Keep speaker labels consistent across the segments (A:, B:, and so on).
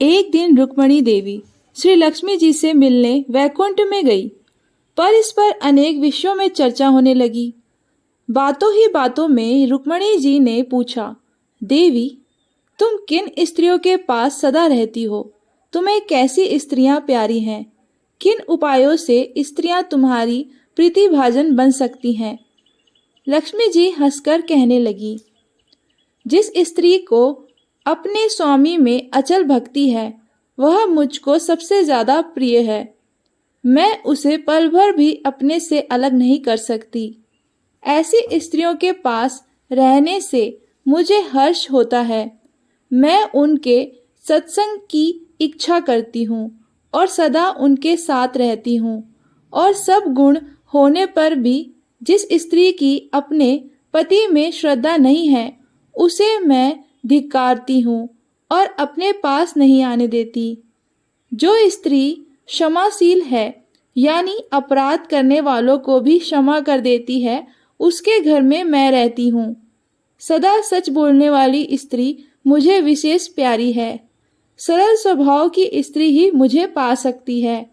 A: एक दिन रुक्मणी देवी श्री लक्ष्मी जी से मिलने वैकुंठ में गई, पर इस पर अनेक विषयों में चर्चा होने लगी। बातों ही बातों में रुक्मणी जी ने पूछा, देवी, तुम किन स्त्रियों के पास सदा रहती हो? तुम्हें कैसी स्त्रियां प्यारी हैं? किन उपायों से स्त्रियां तुम्हारी प्रीतिभाजन बन सकती हैं? लक्ष्मी जी हंसकर कहने लगी, जिस स्त्री को अपने स्वामी में अचल भक्ति है वह मुझको सबसे ज्यादा प्रिय है। मैं उसे पल भर भी अपने से अलग नहीं कर सकती। ऐसी स्त्रियों के पास रहने से मुझे हर्ष होता है। मैं उनके सत्संग की इच्छा करती हूँ और सदा उनके साथ रहती हूँ, और सब गुण होने पर भी जिस स्त्री की अपने पति में श्रद्धा नहीं है उसे मैं धिक्कारती हूँ और अपने पास नहीं आने देती। जो स्त्री क्षमाशील है, यानी अपराध करने वालों को भी क्षमा कर देती है, उसके घर में मैं रहती हूँ। सदा सच बोलने वाली स्त्री मुझे विशेष प्यारी है। सरल स्वभाव की स्त्री ही मुझे पा सकती है।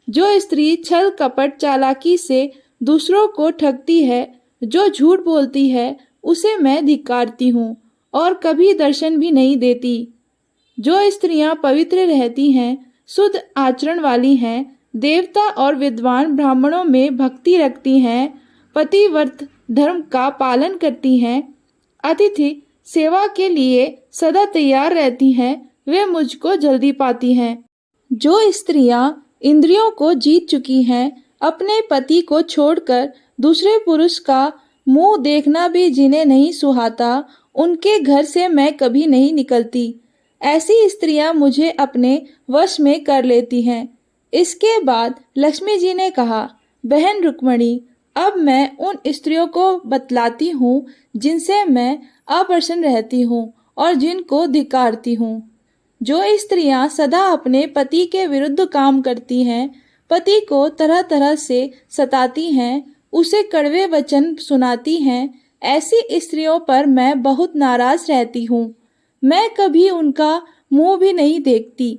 A: जो स्त्री छल कपट चालाकी से दूसरों को ठगती है, जो झूठ बोलती है, उसे मैं धिक्कारती हूँ और कभी दर्शन भी नहीं देती। जो स्त्रियां पवित्र रहती हैं, शुद्ध आचरण वाली हैं, देवता और विद्वान ब्राह्मणों में भक्ति रखती हैं, पतिव्रत धर्म का पालन करती हैं, अतिथि सेवा के लिए सदा तैयार रहती हैं, वे मुझको जल्दी पाती हैं। जो स्त्रियां इंद्रियों को जीत चुकी हैं, अपने पति को छोड़कर दूसरे पुरुष का मुंह देखना भी जिन्हें नहीं सुहाता, उनके घर से मैं कभी नहीं निकलती। ऐसी स्त्रियां मुझे अपने वश में कर लेती हैं। इसके बाद लक्ष्मी जी ने कहा, बहन रुक्मणी, अब मैं उन स्त्रियों को बतलाती हूँ जिनसे मैं अप्रसन्न रहती हूँ और जिनको धिक्कारती हूँ। जो स्त्रियां सदा अपने पति के विरुद्ध काम करती हैं, पति को तरह तरह से सताती हैं, उसे कड़वे वचन सुनाती हैं, ऐसी स्त्रियों पर मैं बहुत नाराज रहती हूँ। मैं कभी उनका मुंह भी नहीं देखती।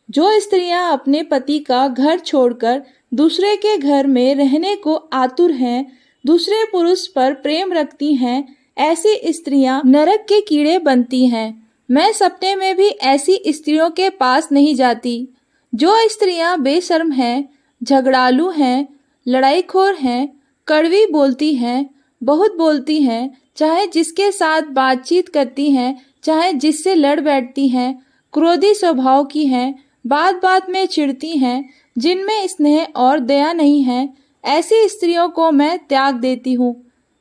A: जो स्त्रियां अपने पति का घर छोड़कर दूसरे के घर में रहने को आतुर हैं, दूसरे पुरुष पर प्रेम रखती हैं, ऐसी स्त्रियां नरक के कीड़े बनती हैं। मैं सपने में भी ऐसी स्त्रियों के पास नहीं जाती। जो स्त्रियां बेशर्म हैं, झगड़ालू हैं, लड़ाईखोर हैं, कड़वी बोलती हैं, बहुत बोलती हैं, चाहे जिसके साथ बातचीत करती हैं, चाहे जिससे लड़ बैठती हैं, क्रोधी स्वभाव की हैं, बात बात में चिढ़ती हैं, जिनमें स्नेह और दया नहीं है, ऐसी स्त्रियों को मैं त्याग देती हूँ।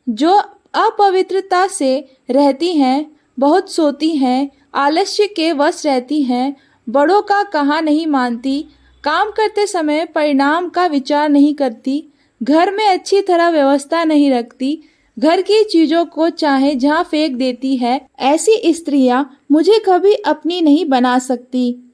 A: जो अपवित्रता से रहती हैं, बहुत सोती हैं, आलस्य के वश रहती हैं, बड़ों का कहा नहीं मानती, काम करते समय परिणाम का विचार नहीं करती, घर में अच्छी तरह व्यवस्था नहीं रखती, घर की चीजों को चाहे जहाँ फेंक देती है, ऐसी स्त्रियां मुझे कभी अपनी नहीं बना सकती।